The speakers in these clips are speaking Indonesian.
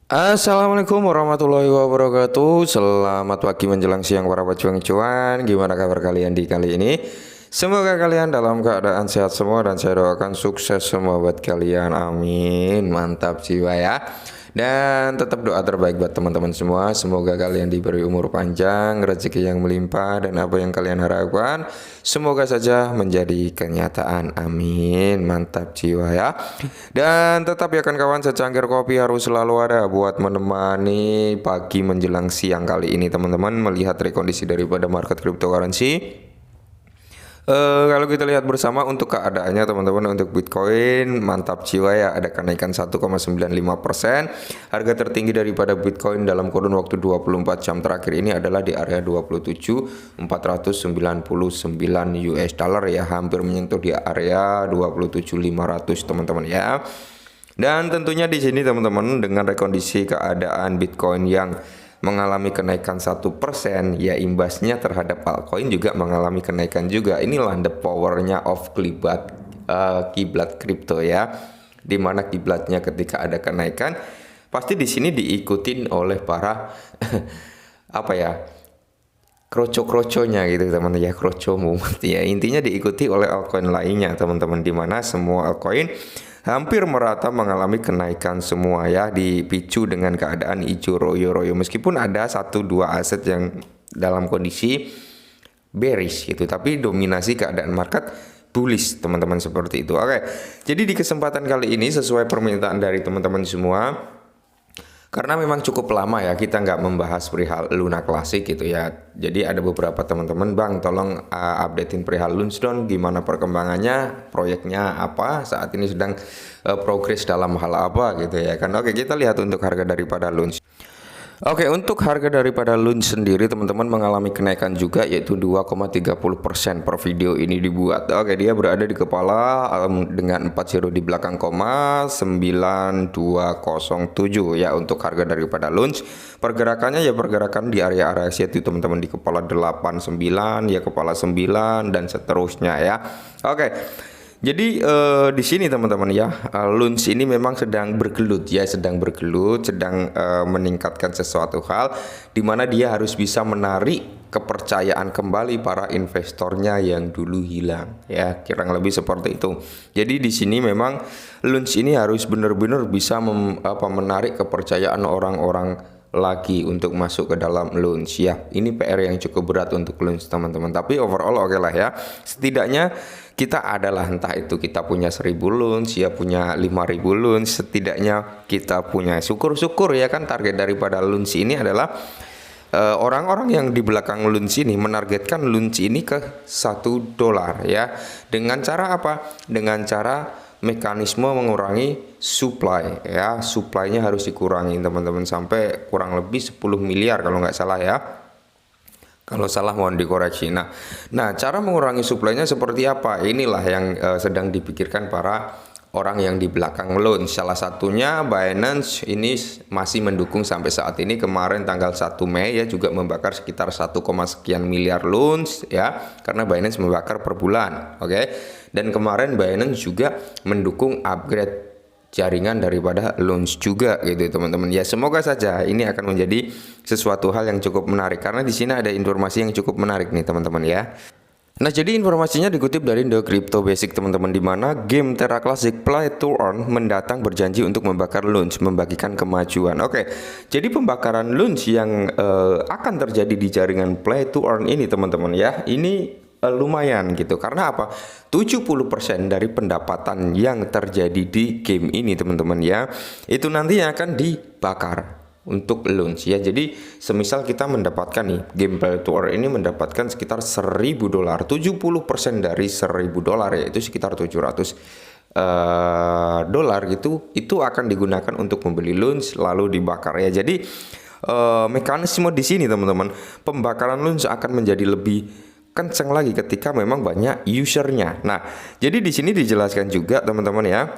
Assalamualaikum warahmatullahi wabarakatuh. Selamat pagi menjelang siang para pejuang cuan. Gimana kabar kalian di kali ini? Semoga kalian dalam keadaan sehat semua dan saya doakan sukses semua buat kalian. Amin. Mantap jiwa ya. Dan tetap doa terbaik buat teman-teman semua. Semoga kalian diberi umur panjang, rezeki yang melimpah, dan apa yang kalian harapkan semoga saja menjadi kenyataan. Amin. Mantap jiwa ya. Dan tetap ya kan kawan, secangkir kopi harus selalu ada buat menemani pagi menjelang siang kali ini teman-teman, melihat rekondisi daripada market cryptocurrency. Kalau kita lihat bersama untuk keadaannya teman-teman, untuk Bitcoin mantap jiwa ya, ada kenaikan 1,95%. Harga tertinggi daripada Bitcoin dalam kurun waktu 24 jam terakhir ini adalah di area 27.499 US dollar ya, hampir menyentuh di area 27.500 teman-teman ya. Dan tentunya di sini teman-teman, dengan rekondisi keadaan Bitcoin yang mengalami kenaikan 1%, ya imbasnya terhadap altcoin juga mengalami kenaikan juga. Inilah the powernya of kiblat kripto ya, dimana kiblatnya ketika ada kenaikan pasti di sini diikutin oleh para apa ya, kroco-kroconya gitu teman ya, krocomu ya, intinya diikuti oleh altcoin lainnya teman-teman, dimana semua altcoin hampir merata mengalami kenaikan semua ya, dipicu dengan keadaan hijau royo-royo, meskipun ada satu dua aset yang dalam kondisi bearish gitu, tapi dominasi keadaan market bullish teman-teman, seperti itu. Oke, jadi di kesempatan kali ini sesuai permintaan dari teman-teman semua, karena memang cukup lama ya kita nggak membahas perihal Luna Classic gitu ya. Jadi ada beberapa teman-teman, Bang tolong updatein perihal Lunestone, gimana perkembangannya, proyeknya apa, saat ini sedang progres dalam hal apa gitu ya kan. Oke, kita lihat untuk harga daripada Lunestone. Oke, untuk harga daripada Lunch sendiri teman-teman mengalami kenaikan juga, yaitu 2,30% per video ini dibuat. Oke, dia berada di kepala dengan 4 zero di belakang koma 9207 ya untuk harga daripada Lunch. Pergerakannya ya pergerakan di area-area situ teman-teman, di kepala 89 ya, kepala 9 dan seterusnya ya. Oke. Jadi di sini teman-teman ya, Lunch ini memang sedang bergelut ya, sedang meningkatkan sesuatu hal, di mana dia harus bisa menarik kepercayaan kembali para investornya yang dulu hilang ya, kurang lebih seperti itu. Jadi di sini memang Lunch ini harus benar-benar bisa menarik kepercayaan orang-orang lagi untuk masuk ke dalam Lunch ya. Ini PR yang cukup berat untuk Lunch teman-teman, tapi overall oke lah ya. Setidaknya kita adalah, entah itu kita punya 1000 Lunch ya, punya 5000 Lunch, setidaknya kita punya, syukur-syukur ya kan. Target daripada Lunch ini adalah orang-orang yang di belakang Lunch ini menargetkan Lunch ini ke $1 ya. Dengan cara apa? Dengan cara mekanisme mengurangi supply ya, supply-nya harus dikurangi teman-teman sampai kurang lebih 10 miliar kalau nggak salah ya. Kalau salah mohon dikoreksi. Nah, cara mengurangi supply-nya seperti apa? Inilah yang sedang dipikirkan para orang yang di belakang Lunch. Salah satunya Binance ini masih mendukung sampai saat ini. Kemarin tanggal 1 Mei ya juga membakar sekitar 1, sekian miliar Lunch ya, karena Binance membakar per bulan. Oke. Dan kemarin Binance juga mendukung upgrade jaringan daripada Lunch juga gitu teman-teman ya. Semoga saja ini akan menjadi sesuatu hal yang cukup menarik, karena di sini ada informasi yang cukup menarik nih teman-teman ya. Nah, jadi informasinya dikutip dari The Crypto Basic teman-teman, di mana game Terra Classic Play to Earn mendatang berjanji untuk membakar Lunch, membagikan kemajuan. Oke, jadi pembakaran Lunch yang akan terjadi di jaringan Play to Earn ini teman-teman ya, ini lumayan gitu. Karena apa? 70% dari pendapatan yang terjadi di game ini teman-teman ya, itu nantinya akan dibakar untuk Lunch ya. Jadi semisal kita mendapatkan nih, game Play to Earn ini mendapatkan sekitar $1000, 70% dari $1000 yaitu sekitar 700 dolar gitu, itu akan digunakan untuk membeli Lunch lalu dibakar ya. Jadi mekanisme di sini teman-teman, pembakaran Lunch akan menjadi lebih kencang lagi ketika memang banyak usernya. Nah, jadi di sini dijelaskan juga teman-teman ya,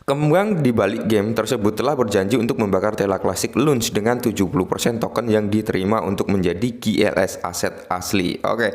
kembang di balik game tersebut telah berjanji untuk membakar Terra Classic Lunch dengan 70% token yang diterima untuk menjadi GLS aset asli. Oke.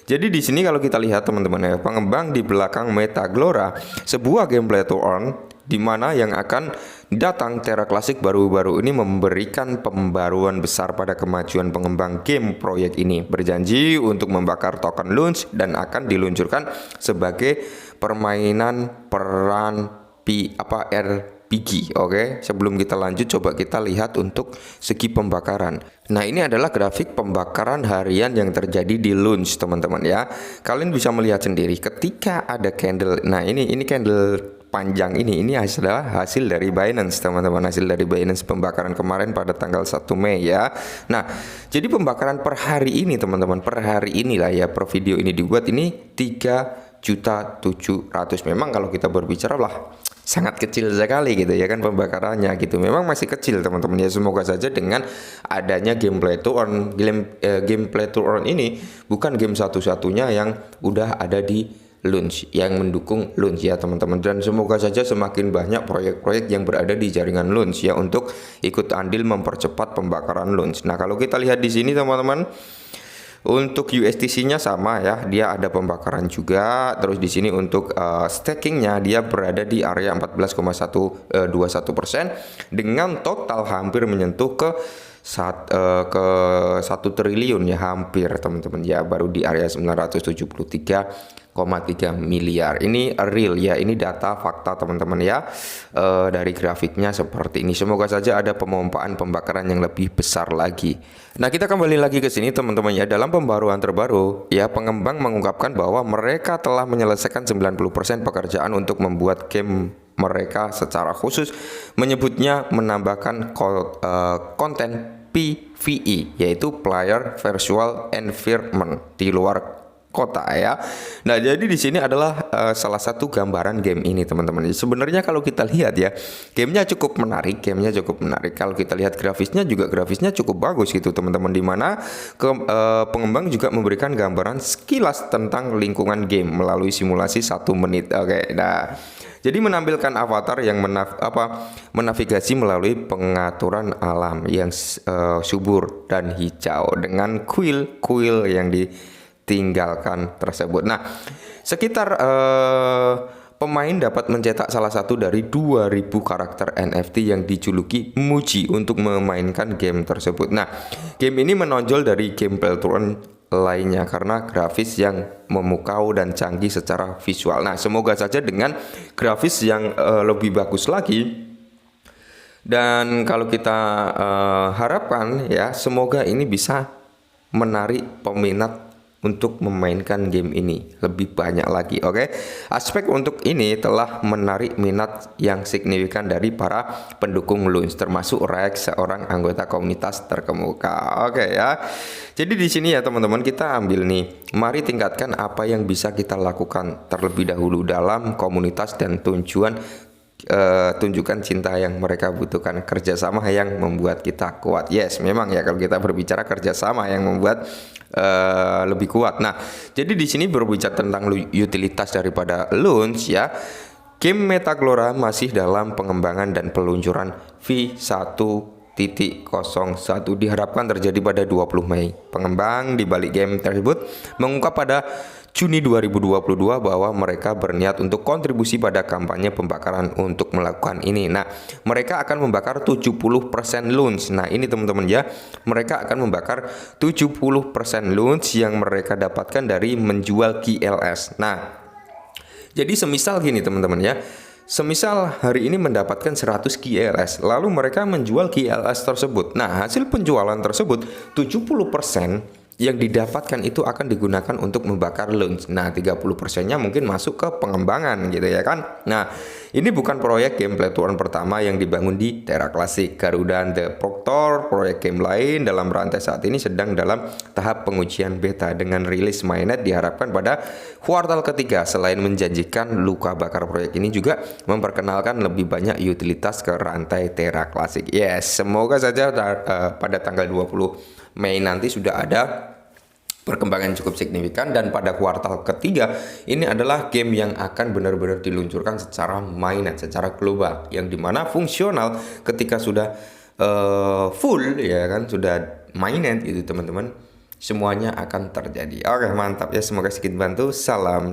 Jadi di sini kalau kita lihat teman-teman ya, pengembang di belakang Metaglora, sebuah game Play to Earn di mana yang akan datang, Tera Classic baru-baru ini memberikan pembaruan besar pada kemajuan pengembang game proyek ini, berjanji untuk membakar token launch dan akan diluncurkan sebagai permainan peran RPG. Oke, sebelum kita lanjut coba kita lihat untuk segi pembakaran. Nah, ini adalah grafik pembakaran harian yang terjadi di launch, teman-teman ya. Kalian bisa melihat sendiri ketika ada candle. Nah, ini candle panjang ini adalah hasil dari Binance, teman-teman, hasil dari Binance pembakaran kemarin pada tanggal 1 Mei ya. Nah, jadi pembakaran per hari ini, teman-teman, per hari inilah ya, per video ini dibuat ini 3.700.000. Memang kalau kita berbicara lah sangat kecil sekali gitu ya kan pembakarannya gitu. Memang masih kecil, teman-teman ya. Semoga saja dengan adanya game play to earn, game play to earn ini bukan game satu-satunya yang udah ada di launch, yang mendukung launch ya teman-teman, dan semoga saja semakin banyak proyek-proyek yang berada di jaringan launch ya untuk ikut andil mempercepat pembakaran launch. Nah, kalau kita lihat di sini teman-teman, untuk USDC-nya sama ya, dia ada pembakaran juga. Terus di sini untuk stakingnya dia berada di area 14,121% dengan total hampir menyentuh ke 1 triliun ya, hampir teman-teman ya, baru di area 973,3 miliar. Ini real ya, ini data fakta teman-teman ya. Dari grafiknya seperti ini. Semoga saja ada pemompaan pembakaran yang lebih besar lagi. Nah, kita kembali lagi ke sini teman-teman ya. Dalam pembaruan terbaru ya, pengembang mengungkapkan bahwa mereka telah menyelesaikan 90% pekerjaan untuk membuat game mereka secara khusus, menyebutnya menambahkan konten PvE, yaitu Player Virtual Environment di luar kota ya. Nah, jadi di sini adalah salah satu gambaran game ini teman-teman. Sebenarnya kalau kita lihat ya, gamenya cukup menarik, Kalau kita lihat grafisnya cukup bagus gitu teman-teman, dimana pengembang juga memberikan gambaran sekilas tentang lingkungan game melalui simulasi 1 menit. Oke, nah jadi menampilkan avatar yang menavigasi melalui pengaturan alam yang subur dan hijau dengan kuil-kuil yang ditinggalkan tersebut. Nah, sekitar pemain dapat mencetak salah satu dari 2.000 karakter NFT yang dijuluki Muji untuk memainkan game tersebut. Nah, game ini menonjol dari game Platoon lainnya karena grafis yang memukau dan canggih secara visual. Nah, semoga saja dengan grafis yang lebih bagus lagi, dan kalau kita harapkan ya, semoga ini bisa menarik peminat untuk memainkan game ini lebih banyak lagi. Oke, aspek untuk ini telah menarik minat yang signifikan dari para pendukung launch, termasuk Rex, seorang anggota komunitas terkemuka. Oke ya, jadi di sini ya teman-teman, kita ambil nih, mari tingkatkan apa yang bisa kita lakukan terlebih dahulu dalam komunitas dan tunjukkan cinta yang mereka butuhkan, kerjasama yang membuat kita kuat. Yes, memang ya, kalau kita berbicara kerjasama yang membuat lebih kuat. Nah, jadi di sini berbicara tentang utilitas daripada launch ya. Game Metaglora masih dalam pengembangan dan peluncuran V1.01 diharapkan terjadi pada 20 Mei. Pengembang di balik game tersebut mengungkap pada Juni 2022 bahwa mereka berniat untuk kontribusi pada kampanye pembakaran untuk melakukan ini. Nah, mereka akan membakar 70% launch. Nah, ini teman-teman ya, mereka akan membakar 70% launch yang mereka dapatkan dari menjual GLS. Nah, jadi semisal gini teman-teman ya, semisal hari ini mendapatkan 100 GLS, lalu mereka menjual GLS tersebut. Nah, hasil penjualan tersebut 70% yang didapatkan itu akan digunakan untuk membakar launch. Nah, 30%-nya mungkin masuk ke pengembangan gitu ya kan. Nah, ini bukan proyek game Platoon pertama yang dibangun di Tera Classic. Garuda dan The Proctor, proyek game lain dalam rantai saat ini sedang dalam tahap pengujian beta dengan rilis mainnet diharapkan pada kuartal ketiga. Selain menjanjikan luka bakar, proyek ini juga memperkenalkan lebih banyak utilitas ke rantai Tera Classic. Yes, semoga saja pada tanggal 20 Mei nanti sudah ada perkembangan cukup signifikan, dan pada kuartal ketiga ini adalah game yang akan benar-benar diluncurkan secara mainnet, secara global, yang dimana fungsional ketika sudah full ya kan, sudah mainnet itu teman-teman, semuanya akan terjadi. Oke, mantap ya, semoga sedikit bantu. Salam.